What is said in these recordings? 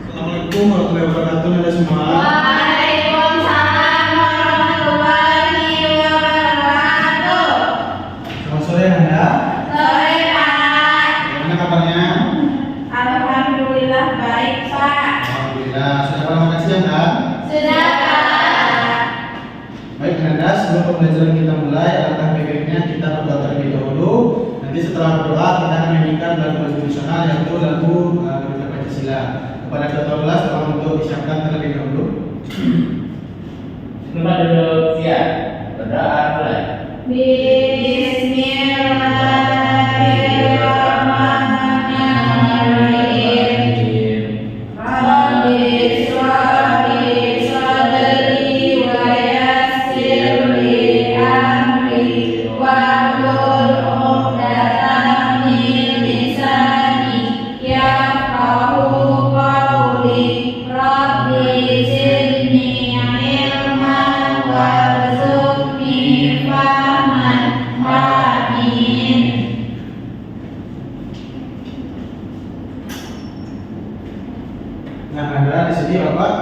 Assalamualaikum warahmatullahi wabarakatuh Anda semua. Waalaikumsalam warahmatullahi wabarakatuh. Selamat sore Anda. Sore Pak. Bagaimana kabarnya? Alhamdulillah baik Pak. Alhamdulillah. Sudah makan siang kan? Sudah Pak. Baik Anda, sebelum pembelajaran kita mulai, alangkah baiknya kita berdoa terlebih dahulu. Nanti setelah berdoa kita akan menyanyikan lagu nasional yaitu lagu Garuda Pancasila. Kepada ketua kelas tolong untuk disiapkan terlebih dahulu. Semua duduk siap. Berdoa mulai. Bismillahirrahmanirrahim. Rabbi shrah li sadri wa yassir li amri wahlul 'uqdatam min lisani yafqahu qawli. Rabbi zidni ilman warzuqni fahman. Amin. Nah Anda di sini Bapak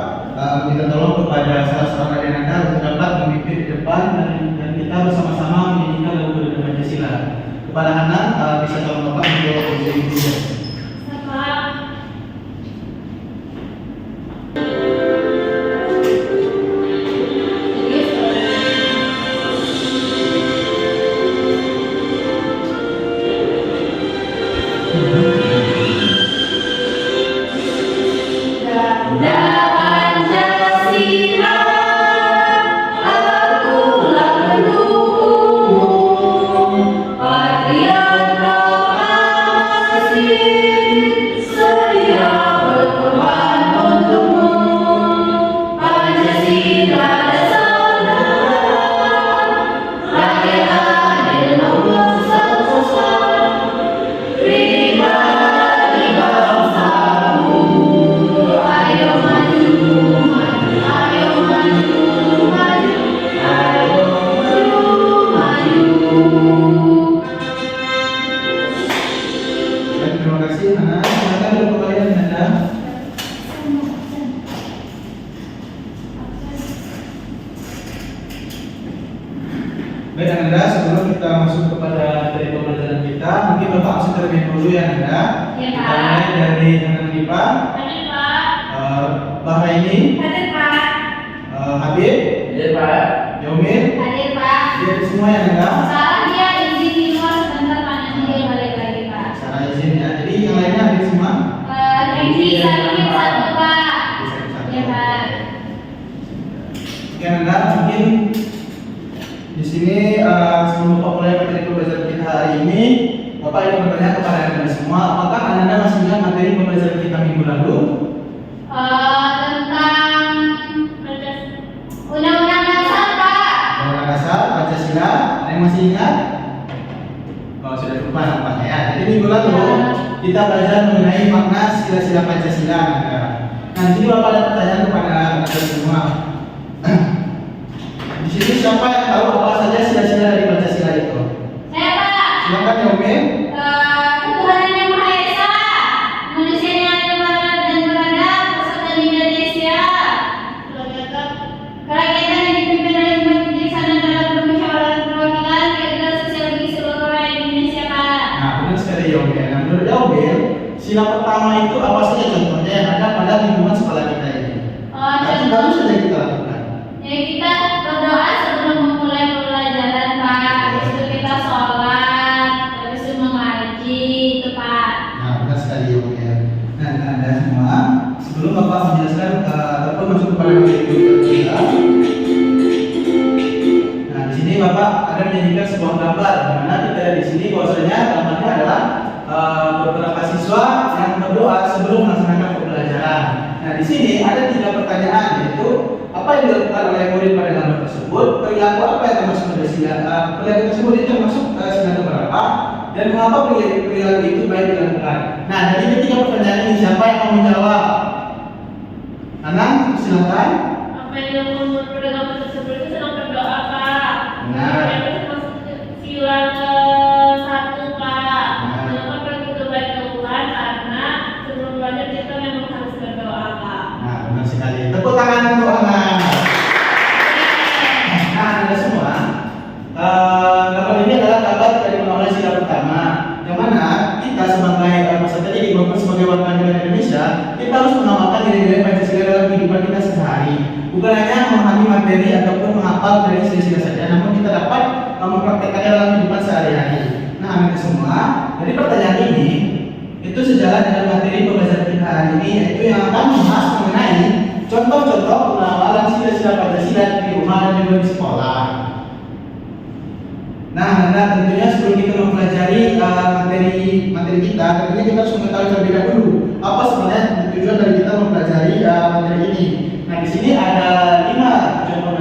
minta tolong kepada salah seorang adik Anda untuk dapat memimpin di depan dan kita bersama-sama menyanyikan lagu Garuda Pancasila. Kepada anak bisa tolong Bapak untuk menjadi guru. Garuda Pancasila, akulah pendukungmu, patriot proklamasi, sedia berkorban untukmu. Pancasila dasarnya, rakyat adil nomor satu, pribadi bangsamu. Ayo maju, maju, ayo maju, maju, ayo maju, maju. Baik, terima kasih anak. Silakan duduk kembali Anda. Baik Anda, sebelum kita masuk kepada materi pembelajaran kita, mungkin Bapak langsung terlebih dahulu ya Anda. Ya, Kita Pak. mulai dari Jangan Dipa, Hadir Pak. Bahraini, Hadir Pak. Habib, Hadir Pak. Yaumil, Hadir Pak. dia semua ya Anda. Salah dia izin di luar sebentar Pak, nanti dia balik lagi Pak. Secara izin ya. Jadi yang lainnya hadir semua. Henry satu Pak. Bisa satu. Ya Pak. Oke Anda, mungkin di sini sebelum Bapak mulai materi pembelajaran kita hari ini, Bapak ingin bertanya kepada Anda semua, apakah Anda masih ingat materi pembelajaran kita minggu lalu? Tentang Undang-Undang Dasar Pak. Undang-Undang Dasar Pancasila, ada yang masih ingat? Oh sudah lupa nampaknya ya. Jadi minggu lalu kita belajar mengenai makna sila-sila Pancasila. Nah, di sini Bapak ada pertanyaan kepada Anda semua. Di sini siapa yang tahu apa saja sila-sila dari Pancasila itu? Saya Pak. Silakan Yaumil. Ketuhanan yang Maha Esa, manusia yang adil dan beradab, persatuan Indonesia, kerakyatan yang dipimpin oleh hikmat kebijaksanaan dan dalam permusyawaratan perwakilan, keadilan sosial bagi seluruh rakyat Indonesia Pak. Nah, benar sekali Yaumil. Nah, menurut Yaumil, sila pertama itu apa saja contohnya yang ada pada lingkungan sekolah kita ini? Nanti baru saja kita lakukan. Ya kita berdoa sebelum memulai pelajaran Pak. Habis itu kita sholat, habis itu mengaji itu Pak. Nah, benar sekali Yaumil. Nah, Anda semua, sebelum Bapak menjelaskan ataupun masuk kepada materi kita. Nah, di sini Bapak akan menyanyikan sebuah gambar di mana kita di sini bahwasanya gambarnya adalah beberapa siswa yang berdoa sebelum dilakukan oleh murid pada gambar tersebut, perilaku apa yang termasuk pada sila perilaku tersebut itu termasuk sila keberapa, dan mengapa perilaku itu baik dilakukan. Nah, dari ketiga pertanyaan ini siapa yang mau menjawab? Anang, silakan. Apa yang dilakukan murid pada gambar tersebut itu sedang berdoa, Pak. Nah. Itu termasuk sila ke-1, Pak. Kenapa perilaku itu baik dilakukan? Karena sebelum belajar kita memang harus berdoa, Pak. Nah, benar sekali. Tepuk tangan untuk Anang. Nah, anda semua, gambar ini adalah gambar dari pengambilan sila pertama, yang mana kita sebagai peserta didik maupun sebagai warga negara Indonesia, kita harus mengamalkan nilai-nilai Pancasila dalam kehidupan kita sehari. Bukan hanya memahami materi ataupun menghafal dari sila-sila saja, namun kita dapat mempraktekkannya dalam kehidupan sehari-hari. Nah, anda semua, dari pertanyaan ini itu sejalan dengan materi pembelajaran kita hari ini, yaitu yang akan membahas mengenai contoh-contoh pengawalan sila-sila Pancasila di rumah dan juga di sekolah. Nah, tentunya sebelum kita mempelajari materi kita, tentunya kita harus mengetahui terlebih dahulu apa sebenarnya tujuan dari kita mempelajari materi ini. Nah, di sini ada 4 tujuan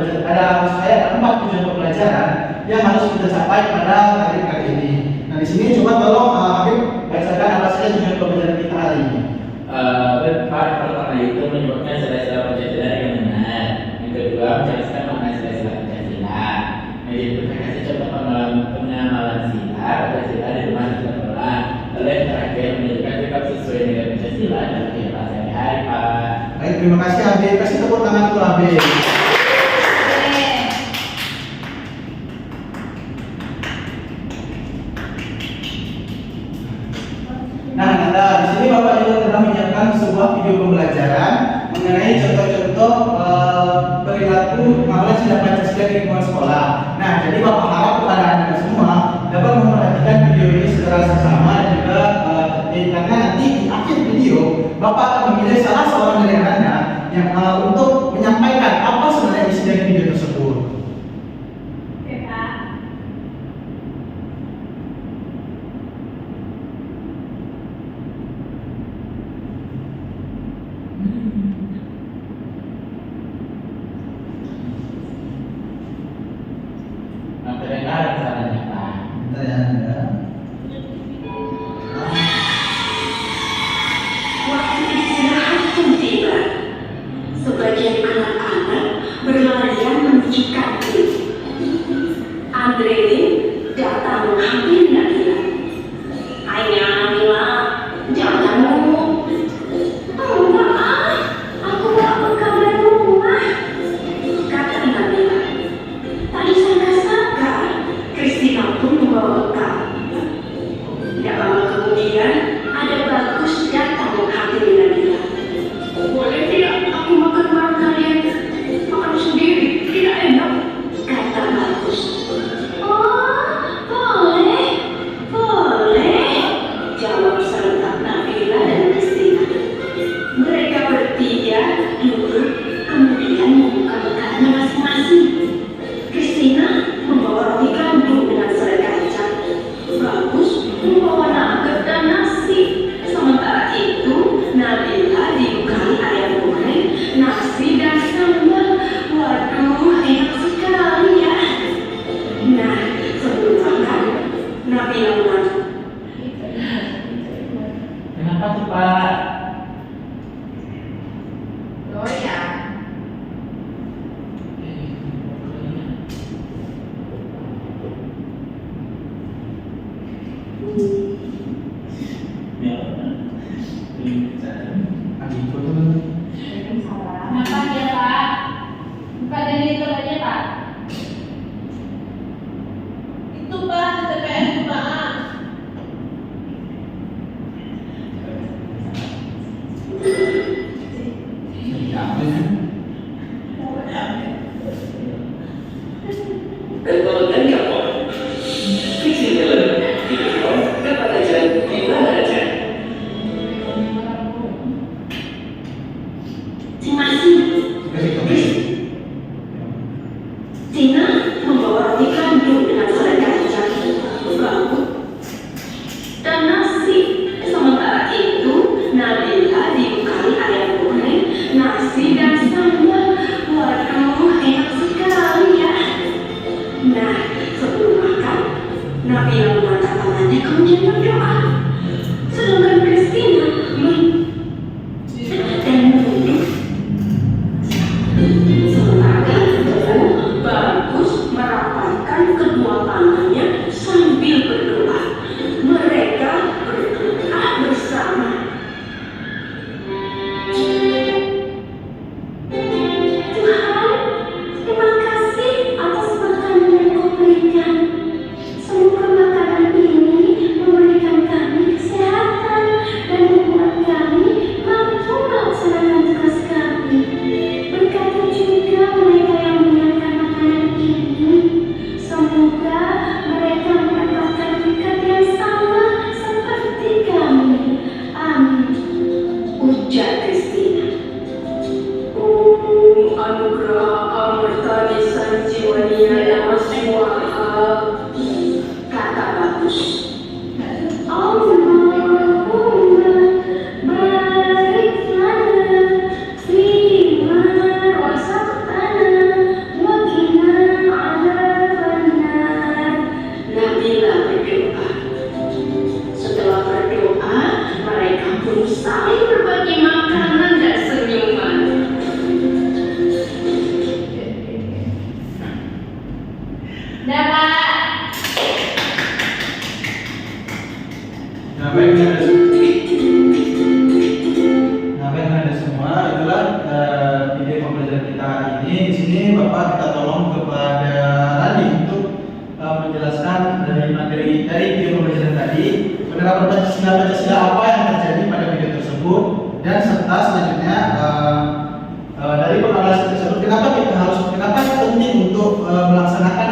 pembelajaran yang harus kita capai pada materi kali ini. Nah, di sini coba tolong Habib bacakan apa saja tujuan pembelajaran kita hari ini. Pertama itu menyebutkan sila-sila Pancasila yang benar. Yang kedua, menjelaskan makna sila-sila Pancasila. Yang kasih contoh pengamalan sila Pancasila di rumah dan sekolah. Lalu yang terakhir menunjukkan sikap sesuai dengan Pancasila dalam kehidupan sehari-hari, Pak. Baik, terima kasih Habib. Kasih tepuk tangan untuk Habib. Nah, di sini Bapak juga telah menyiapkan sebuah video pembelajaran mengenai contoh-contoh perilaku pengawalan sila Pancasila di lingkungan sekolah. Nah, jadi Bapak harap kepada Anda semua dapat memperhatikan video ini secara seksama dan juga tertib, karena nanti di akhir video Bapak akan memilih salah seorang dari Anda yang untuk menyampaikan apa sebenarnya isi dari video tersebut. Oke, Pak. Terdengar suaranya, Pak. Bentar ya Anda. Waktu istirahat pun tiba. Sebagian anak-anak berlarian menuju kantin. Andrelin datang menghampiri Nabila. Hai Nabila, jangan dulu. Oh maaf, aku gak bekal dari rumah, kata Nabila. Tadi sangka-sangka Kristina pun membawa bekal. Tidak lama kemudian ada Bagus datang menghampiri Nabila. Boleh tidak aku makan bareng kalian? Makan sendiri tidak enak, kata Bagus. Oh, boleh, boleh, jawab serentak Nabila dan Kristina. Mereka bertiga duduk, kemudian membuka bekalnya masing-masing. Kristina membawa roti gandum dengan selai kacang. Bagus membawa nugget dan nasi. Sementara itu, Nabila dibekali ayam goreng, nasi dan sambal. Waduh, enak sekali ya. Nah, sebelum makan, Nabila mengaku. Kenapa tuh, Pak? Doyan. Kenapa ya, Pak? Buka dari itu aja, Pak. Itu, Pak, TPS Pak. Keluarga kamu, fiksi film, video, kapan aja, di mana aja. Terima kasih. Tina membawa roti gandum dengan selai kacang, gabut, dan nasi. Sementara itu, Nabila dibekali ayam goreng, nasi dan sambal. Waduh, anugerah amartani sanjiwani namaswaha. Kata bagus. Allahumma barik lana fima razaqtana wa qina adzabannar. Nabila berdoa. Setelah berdoa, mereka pun saling berbagi makanan dan senyuman. Dapat. Nah, baiknya ada semua. Itulah video pembelajaran kita hari ini. Di sini Bapak kita tolong kepada Rani untuk menjelaskan dari materi dari video pembelajaran tadi, penerapan Pancasila apa yang terjadi pada video tersebut, dan serta selanjutnya dari penjelasan tersebut kenapa penting untuk melaksanakan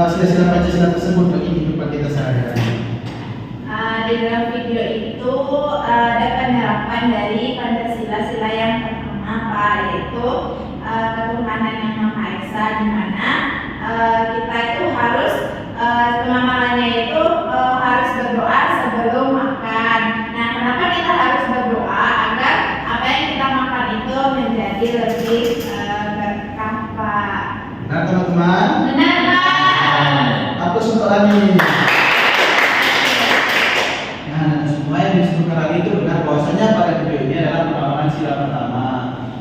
sila-sila Pancasila tersebut bagi kehidupan kita sehari-hari. Di dalam video itu ada penerapan dari Pancasila yang pertama, Pak, yaitu ketuhanan yang Maha Esa, di mana kita itu harus pengamalannya itu harus berdoa sebelum makan. Nah, kenapa kita harus berdoa? Agar apa yang kita makan itu menjadi lebih berkah, Pak. Benar teman-teman? Benar, Pak. Hapus untuk Rani. Nah, semua yang disebutkan Rani itu benar, bahwasanya pada video ini adalah pemahaman sila pertama,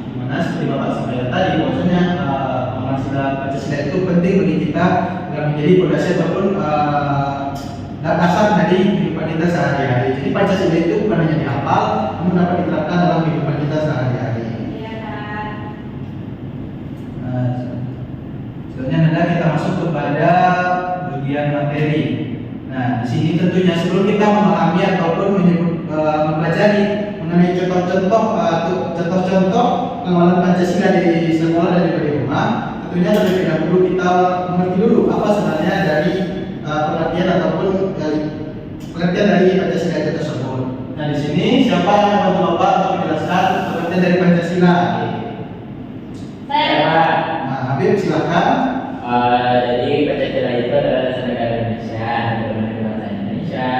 di mana seperti Bapak sampaikan tadi, bahwasanya pemahaman sila Pancasila itu penting bagi kita agar menjadi fondasi ataupun dasar dari kehidupan kita sehari-hari. Jadi Pancasila itu bukan hanya dihafal, namun dapat diterapkan dalam kehidupan kita sehari-hari. Iya, Pak. Nah, selanjutnya adalah kita masuk kepada bagian materi. Nah, di sini tentunya sebelum kita memahami ataupun mempelajari mengenai contoh-contoh pengawalan Pancasila di sekolah dan juga di rumah, tentunya terlebih dahulu kita mengerti dulu apa sebenarnya dari pengertian ataupun pengertian dari Pancasila itu tersebut. Nah, di sini siapa yang akan membantu Bapak untuk menjelaskan pengertian dari Pancasila? Saya, Pak. Nah, Habib silakan. Jadi Pancasila itu adalah dasar negara Indonesia, bagaimana bangsa Indonesia.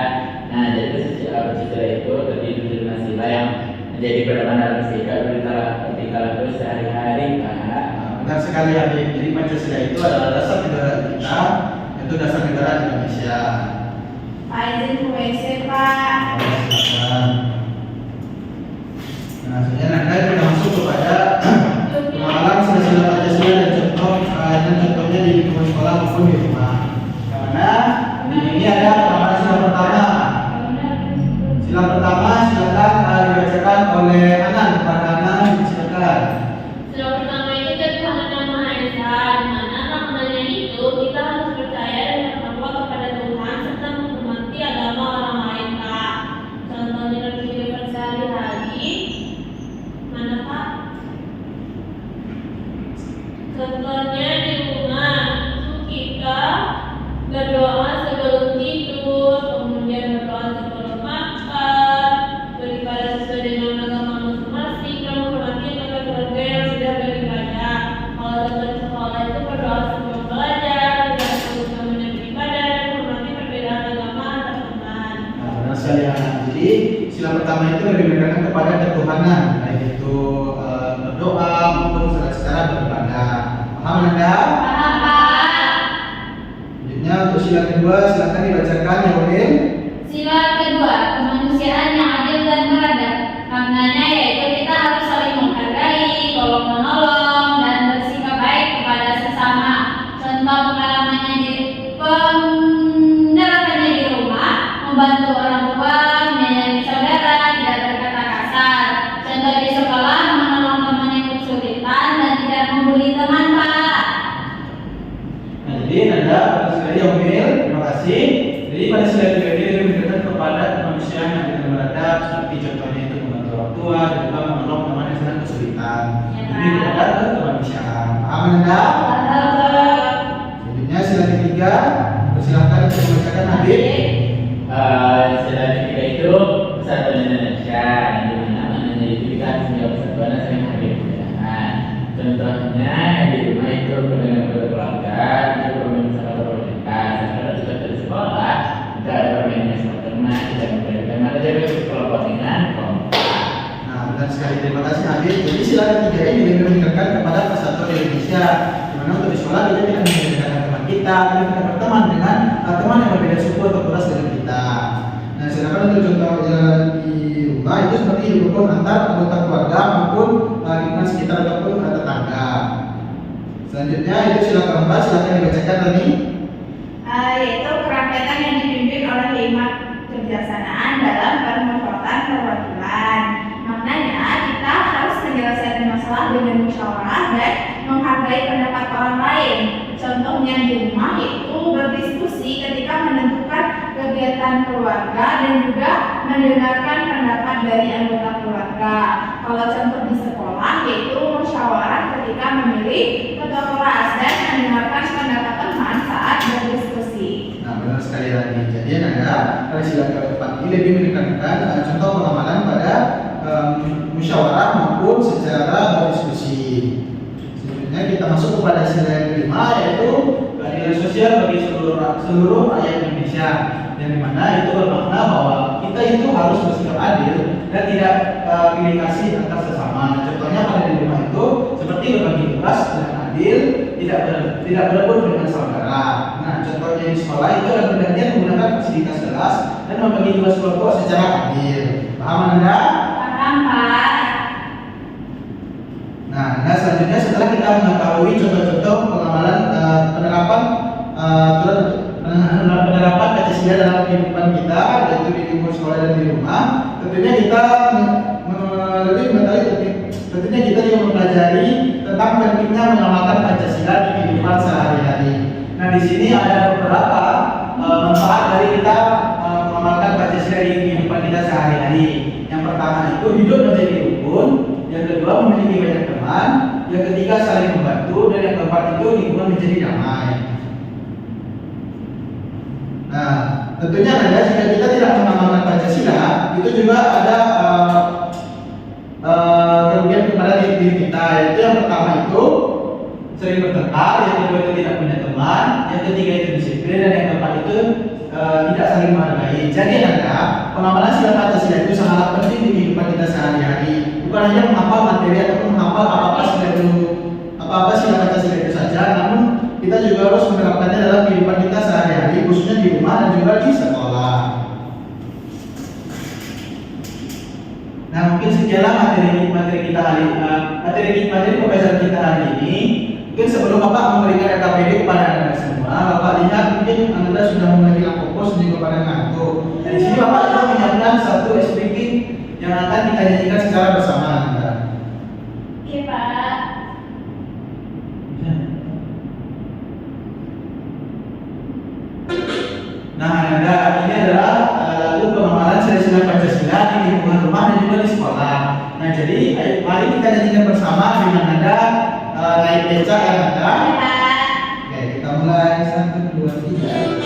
Nah, jadi Pancasila itu terdiri dari 5 sila yang menjadi pedoman dalam sikap bertingkah laku sehari-hari, Pak. Benar sekali Habib. Jadi Pancasila itu adalah dasar negara kita, itu dasar negara Indonesia. Pak, izin ke WC, Pak. Silakan. Nah, selanjutnya kita masuk kepada pemahaman sila-sila Pancasila dan contohnya di lingkungan sekolah maupun di rumah. Karena di sini ada pemahaman sila pertama. Sila pertama silakan dibacakan oleh Anan. Kepada Anan silakan. Sila pertama itu ketuhanan yang Maha Esa, di mana maknanya itu kita harus percaya dan bertakwa kepada Tuhan serta menghormati agama orang lain, Pak. Contohnya dalam kehidupan sehari-hari, mana, Pak? Contohnya di rumah itu kita berdoa sebelum tidur, kemudian berdoa sebelum makan, beribadah sesuai dengan agama masing-masing, dan menghormati anggota keluarga yang sudah beribadah. Kalau dalam sekolah itu berdoa sebelum belajar, tidak terlupa beribadah, dan menghormati perbedaan agama antar teman. Nah, benar sekali Anan. Jadi sila pertama itu lebih menekankan kepada ketuhanan, baik itu berdoa maupun secara beribadah. Paham Anda? Paham, Pak? Selanjutnya untuk sila kedua silakan dibacakan ya Ulil. Sila kedua, kemanusiaan yang adil dan beradab. Maknanya yaitu kita harus saling menghargai, tolong menolong, dan bersikap baik kepada sesama. Contoh pengalamannya penerapannya di rumah, membantu orang tua, menyayangi saudara, tidak berkata kasar. Contoh di sekolah, menolong teman yang kesulitan dan tidak membuli teman, Pak. Nah, jadi Anda pada sekali yang Ulil, terima kasih. Jadi pada sila kedua ini lebih mendekat kepada kemanusiaan yang tidak beradab, seperti contohnya itu membantu orang tua dan juga menolong teman yang sedang kesulitan. Ya, Lebih beradab ke kemanusiaan. Paham Anda? Selanjutnya sila ketiga, persilahkan untuk membacakan Habib. Sila ketiga itu persatuan Indonesia, yang dimana maknanya itu kita harus menjaga persatuan dan saling menghargai perbedaan. Contohnya di rumah itu dengan keluarga, itu bermain sama keluarga. Sekarang juga di sekolah, kita ada permainan sama teman, kita memberikan ada juga kelompok dengan kelompok. Nah, benar sekali. Terima kasih Adit. Jadi sila ketiga ini lebih meningkatkan kepada kesatuan Indonesia. Di mana untuk di sekolah kita tidak meningkatkan teman kita berteman dengan teman yang berbeda suku atau ras dengan kita. Nah, sedangkan untuk contoh di rumah itu seperti rukun antar anggota keluarga maupun lingkungan sekitar ataupun tetangga. Selanjutnya itu sila keempat, silakan dibacakan Rani. Yaitu kerakyatan yang dipimpin oleh 5 kebijaksanaan dalam permusyawaratan perwakilan. Maknanya kita harus menyelesaikan masalah dengan musyawarah dan menghargai pendapat orang lain. Contohnya di rumah itu berdiskusi ketika menentukan kegiatan keluarga dan juga mendengarkan pendapat dari anggota keluarga. Kalau contoh di sekolah yaitu musyawarah ketika memilih ketua kelas dan mendengarkan pendapat teman saat berdiskusi. Nah, benar sekali Rani. Jadi ada pada sila keempat ini lebih menekankan contoh pengamalan pada musyawarah maupun secara berdiskusi. Selanjutnya kita masuk kepada sila yang kelima yaitu keadilan sosial bagi seluruh rakyat Indonesia, yang dimana itu bermakna bahwa kita itu harus bersikap adil dan tidak pilih kasih antar sesama. Nah, contohnya pada di rumah itu seperti berbagi tugas dengan adil, tidak berebut dengan saudara. Nah, contohnya di sekolah itu adalah pergantian menggunakan fasilitas kelas dan membagi tugas kelompok secara adil. Paham Anda? Paham, Pak? Nah, selanjutnya setelah kita mengetahui contoh-contoh pengamalan penerapan Pancasila dalam kehidupan kita, yaitu di lingkungan sekolah dan di rumah, tentunya kita lebih mengetahui, tentunya kita juga mempelajari tentang pentingnya mengamalkan Pancasila di kehidupan sehari-hari. Nah, di sini ada beberapa manfaat dari kita mengamalkan Pancasila di kehidupan kita sehari-hari. Yang pertama itu hidup menjadi rukun, yang kedua memiliki banyak teman, yang ketiga saling membantu, dan yang keempat itu lingkungan menjadi damai. Nah, tentunya ada jika kita tidak mengamalkan Pancasila, itu juga ada kerugian kepada diri kita. Yaitu yang pertama itu sering bertengkar, yang kedua itu tidak punya teman, yang ketiga itu disiplin, dan yang keempat itu tidak saling menghargai. Jadi ada pengamalan sila Pancasila itu sangat penting di kehidupan kita sehari-hari. Bukan hanya menghafal materi ataupun menghafal apa-apa sila Pancasila itu saja, namun kita juga harus menerapkannya dalam kehidupan kita sehari-hari, khususnya di rumah dan juga di sekolah. Nah, mungkin sekianlah materi kita hari materi pembelajaran kita hari ini. Mungkin sebelum Bapak memberikan RKPD kepada Anda semua, Bapak lihat mungkin Anda sudah mulai hilang fokus dan juga pada ngantuk. Dan di sini Bapak juga menyiapkan satu speaking yang akan kita nyanyikan secara bersama Anda. Oke, Pak. Nah, Anda, ini adalah lagu pengamalan sila Pancasila di lingkungan rumah dan juga di sekolah. Nah, jadi mari kita nyanyikan bersama dengan Anda naik becak ya Anda. Oke, kita mulai 1, 2, 3.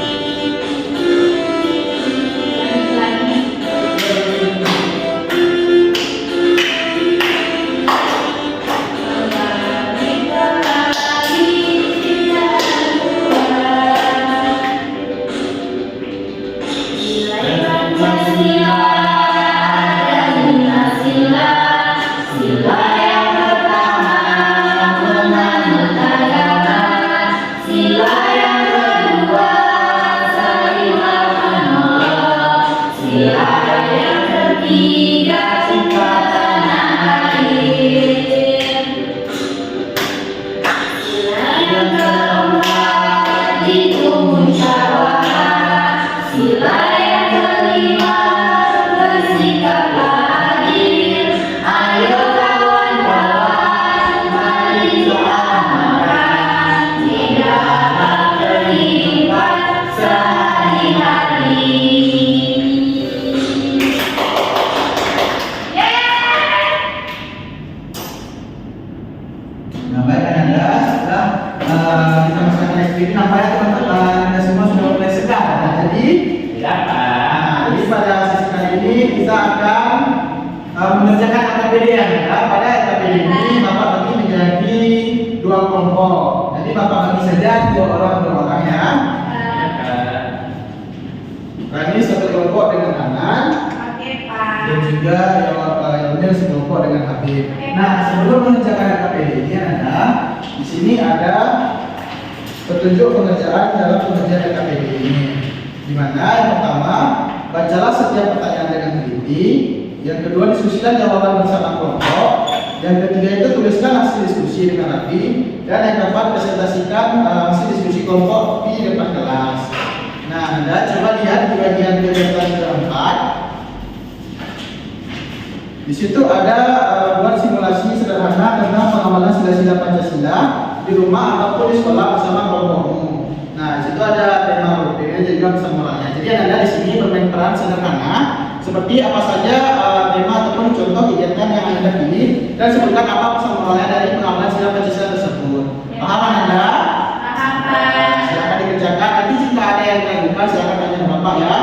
Nah, baik Anda, setelah kita masukkan next ini, nampaknya teman-teman Anda semua sudah mulai sedar. Nah, jadi pada sesi kali ini kita akan mengerjakan RKPD ya. Pada RKPD ini Bapak bagi menjadi kelompok. Jadi Bapak bagi saja 2 orang ya. Rani satu kelompok dengan Anan. Oke, Pak. Dan juga yang lainnya sekelompok dengan Habib. Nah, sebelum mengerjakan KPD ini di sini ada petunjuk pengerjaan dalam pengerjaan KPD ini. Di mana yang pertama, bacalah setiap pertanyaan dengan teliti. Yang kedua, diskusikan jawaban bersama kelompok. Yang ketiga itu tuliskan hasil diskusi dengan rapi. Dan yang keempat, presentasikan hasil diskusi kelompok di depan kelas. Nah, Anda coba lihat di bagian kegiatan keempat. Di situ ada buat simulasi sederhana tentang pengawalan sila-sila Pancasila di rumah ataupun di sekolah bersama kelompokmu. Nah, di situ ada tema rutenya juga bisa mulanya. Jadi Anda di sini bermain peran sederhana seperti apa saja tema ataupun contoh kegiatan yang Anda pilih dan sebutkan apa pesan moralnya dari pengawalan sila Pancasila tersebut. Paham Anda? Paham, Pak. Silakan dikerjakan. Nanti jika ada yang diragukan silakan tanya ke Bapak ya.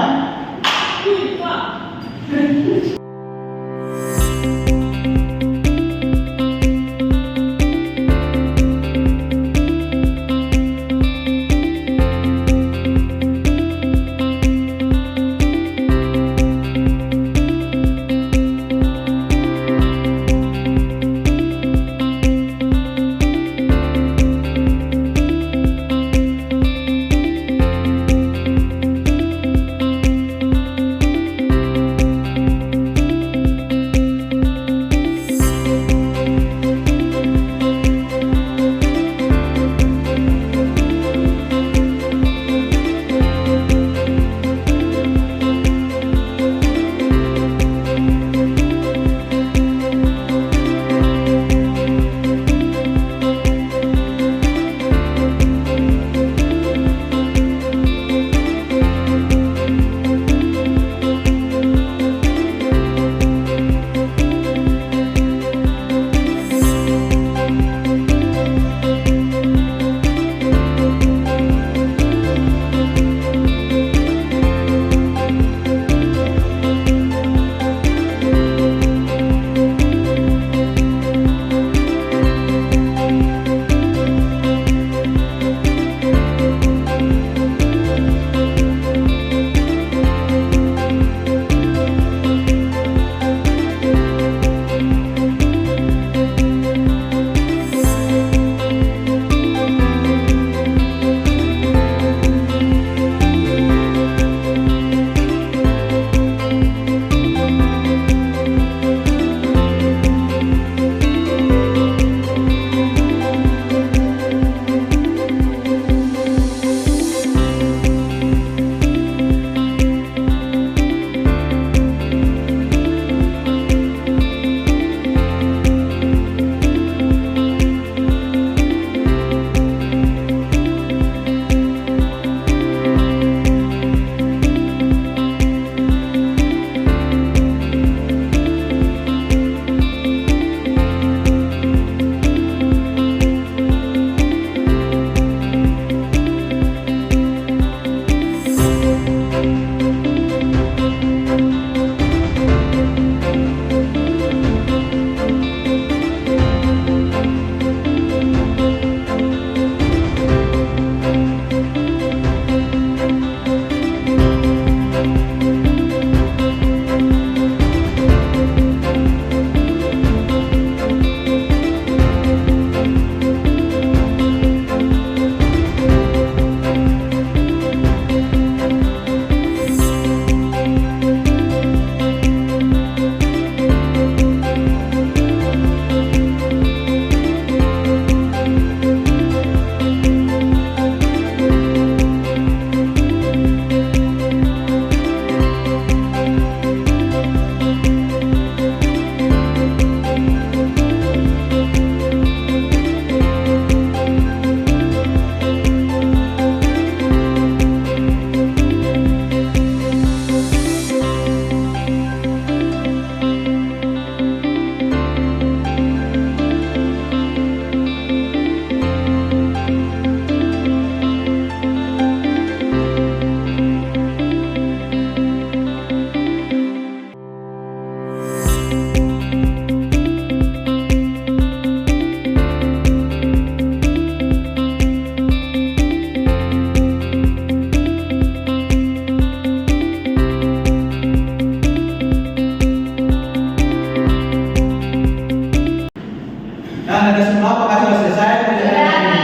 Dan ada semua apakah sudah selesai pekerjaan hari ini?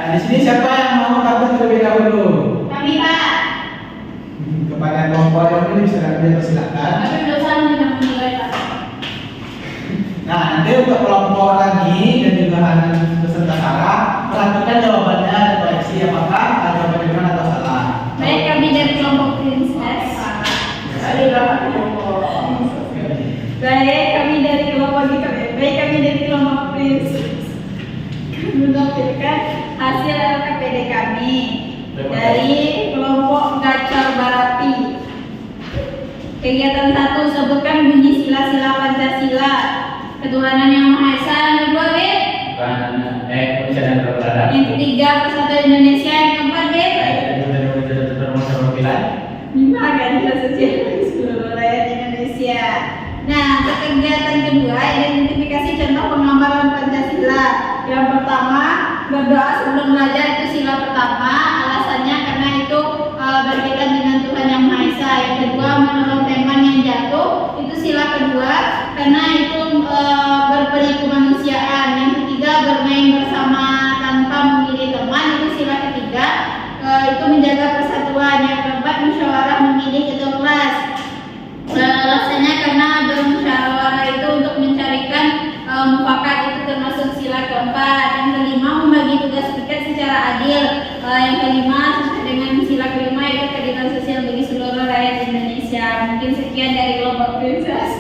Nah, di sini siapa yang mau tampil terlebih dahulu? Kami Pak. Kepada kelompok yang ini bisa dipersilakan. Kami dosen yang menilai Pak. Nah, nanti untuk kelompok Rani dan juga Hanan beserta Sarah perhatikan jawabannya dan koreksi apakah jawabannya benar atau salah. Baik, kami dari kelompok princess. Baik, kami dari kelompok princess menampilkan hasil LKPD kami dari kelompok Gacor Barapi. Kegiatan 1, sebutkan bunyi sila-sila Pancasila. Ketuhanan Yang Maha Esa. Yang kedua, B. Indonesia dan Berada. Yang ketiga, Persatuan Indonesia. Yang keempat, B. Lima kan sosial bagi seluruh rakyat Indonesia. Nah, untuk kegiatan kedua, identifikasi contoh penggambaran Pancasila. Yang pertama, berdoa sebelum belajar, itu sila pertama. Alasannya karena itu berkaitan dengan Tuhan Yang Maha Esa. Yang kedua, menolong teman yang jatuh, itu sila kedua karena itu berperi kemanusiaan. Yang ketiga, bermain bersama tanpa memilih teman, itu sila ketiga. Itu menjaga persatuan. Yang keempat, musyawarah memilih ketua kelas. Alasannya karena bermusyawarah itu untuk mencarikan mufakat, itu termasuk sila keempat. Yang kelima, membagi tugas piket secara adil. Yang kelima, sesuai dengan sila kelima, yaitu keadilan sosial bagi seluruh rakyat Indonesia. Mungkin sekian dari kelompok princess.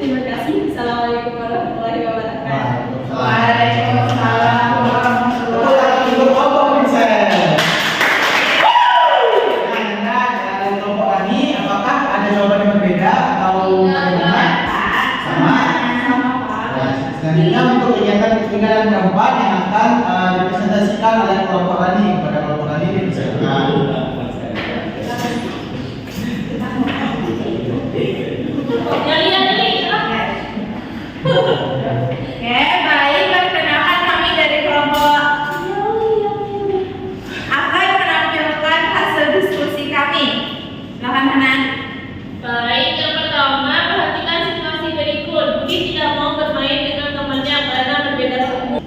Terima kasih. Assalamualaikum warahmatullahi wabarakatuh. Waalaikumsalam warahmatullahi wabarakatuh. Dari kelompok Rani, apakah ada jawaban yang berbeda atau bagaimana? Sama. Selanjutnya untuk kegiatan ketiga dan keempat yang akan dipresentasikan oleh kelompok Rani, kepada kelompok Rani dipersilakan. Oke, baik, perkenalkan kami dari kelompok akan menampilkan hasil diskusi kami. Silakan Hanan. Baik, yang pertama, perhatikan situasi berikut. Budi tidak mau bermain dengan temannya karena berbeda suku.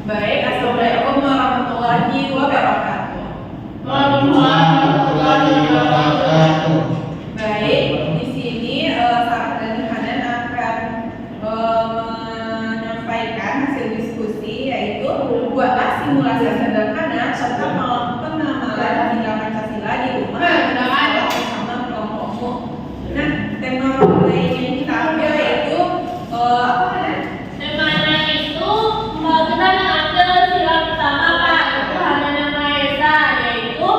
Baik, assalamualaikum warahmatullahi wabarakatuh. Warahmatullahi wabarakatuh. Baik, di sini Sarah dan Hanan akan menyampaikan hasil diskusi, yaitu buatlah simulasi sederhana tentang penamalan sila Pancasila di rumah bersama kelompokmu. Nah, tema yang kita ambil yaitu apa Hanan? Temanya itu kita mengambil sila pertama Pak, Tuhan Yang Maha Esa, yaitu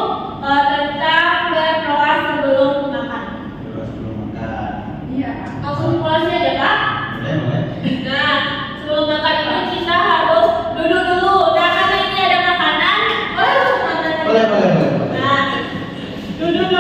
tentang berdoa sebelum makan. Iya. Langsung simulasi aja Pak. Boleh. Nah, sebelum makan itu kita harus duduk dulu. Nah, karena ini ada makanan, Boleh. Nah, duduk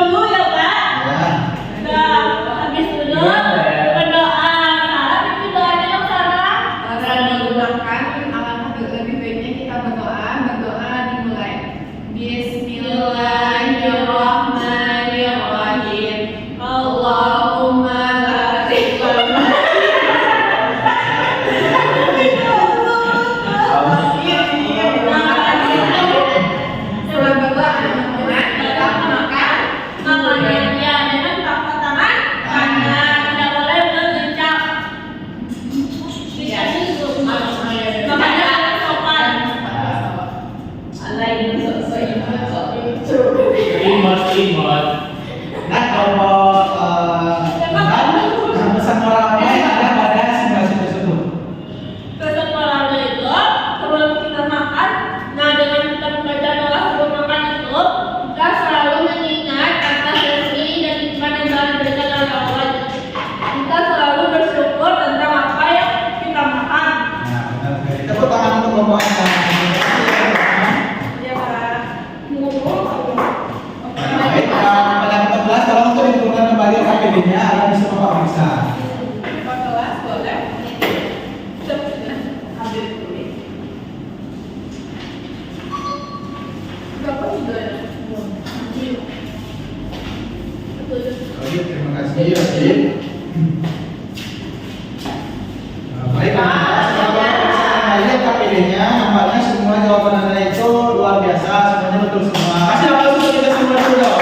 jawaban Anda itu luar biasa, semuanya betul semua. Kasih aplaus untuk kita semua dulu dong.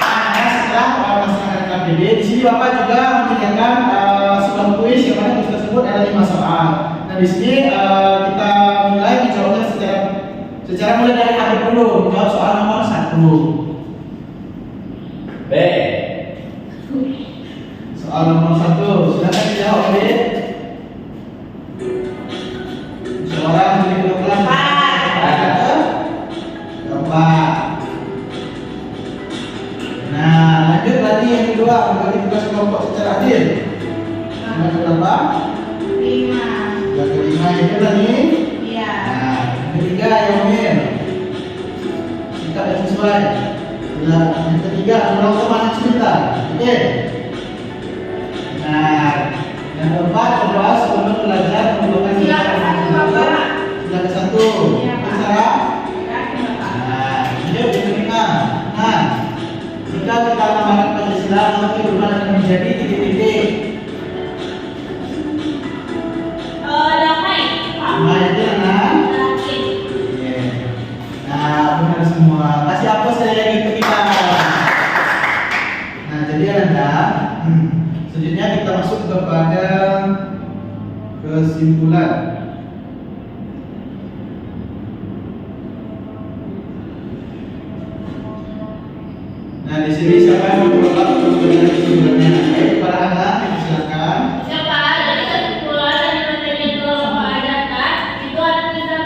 Nah, setelah melaksanakan KPD, di sini Bapak juga menyediakan sebuah kuis yang mana kuis tersebut ada 5 soal. Nah, di sini kita mulai menjawabnya secara mulai dari akhir dulu. Menjawab soal nomor 1. B. Soal nomor 1, silakan dijawab B. Seorang menjadi kelas Bapak. Nah, lanjut lagi yang kedua, membagi tugas kelompok secara adil. Yang berapa? 5. Yang kelima itu tadi. Iya. Nah, yang ketiga yang min. Sikap yang sesuai. Nah, yang ketiga menolak teman yang sebentar. Oke. Nah, yang keempat adalah sebelum belajar menggunakan Silakan satu, Bapak. Silakan satu. Iya, Pak. Sarah. Silakan, Bapak. Nah, ini yang kelima. Nah, jika kita menambahkan Pancasila, maka kehidupan akan menjadi titik-titik. Damai. Nah, itu nah. Yakin. Iya. Nah, benar semua. Kasih apa saya yang kita. Nah, jadi Anda, selanjutnya kita masuk kepada kesimpulan. Nah, di sini siapa yang mau menolak untuk menjadi kesimpulannya? Baik, para anak, silakan. Siapa dari kesimpulan dari materi yang telah Bapak ajarkan itu akan bisa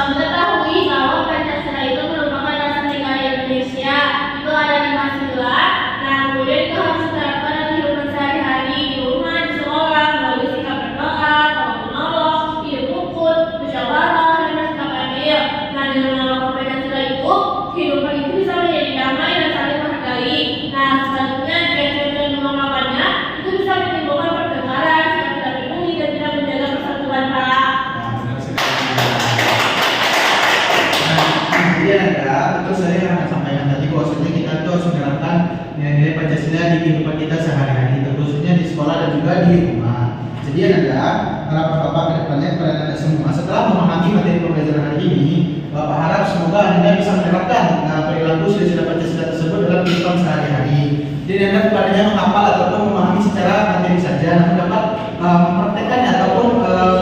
mengetahui bahwa Pancasila itu merupakan dasar negara Indonesia. Itu ada 5 sila. Nah, kemudian itu harus diterapkan dalam kehidupan sehari-hari di rumah, di sekolah, melalui sikap berdoa, tolong menolong, hidup rukun, musyawarah, dan bersikap adil. Nah, dengan menerapkan Pancasila itu kehidupan itu bisa menjadi damai dan saling menghargai. Nah, selanjutnya jika kita mengapa itu bisa menimbulkan pertengkaran, sikap tidak peduli dan tidak menjaga persatuan, Pak. Nah, benar sekali. Nah, kemudian ada, betul saya yang akan sampaikan tadi bahwasanya kita itu harus menerapkan nilai-nilai Pancasila di kehidupan kita sehari-hari, terkhususnya di sekolah dan juga di rumah. Jadi ada harapan Bapak ke depannya kepada Anda semua. Setelah memahami materi pembelajaran hari ini, Bapak harap semoga Anda bisa menerapkan perilaku sila-sila Pancasila tersebut dalam kehidupan sehari-hari. Jadi Anda bukannya menghafal ataupun memahami secara materi saja, namun dapat mempraktekannya ataupun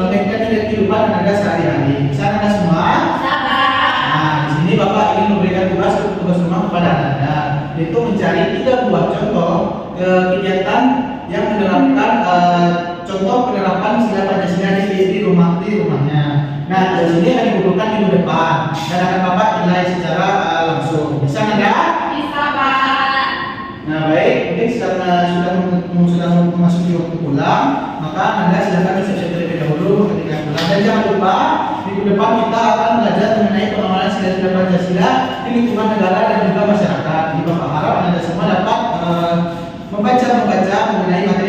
meningkatkan nilai kehidupan Anda sehari-hari. Bisa Anda semua? Nah, di sini Bapak ingin memberikan tugas rumah kepada Anda, yaitu mencari 3 buah contoh kegiatan yang menerapkan contoh penerapan sila Pancasila di rumahnya. Nah, dari sini akan dikumpulkan minggu depan dan akan Bapak nilai secara langsung. Bisa Anda? Bisa, Pak. Nah, baik, mungkin sudah memasuki waktu pulang, maka Anda silakan bersiap-siap terlebih dahulu ketika pulang. Dan jangan lupa, minggu depan kita akan belajar mengenai pengawalan sila-sila Pancasila di lingkungan negara dan juga masyarakat. Jadi Bapak harap Anda semua dapat membaca mengenai materi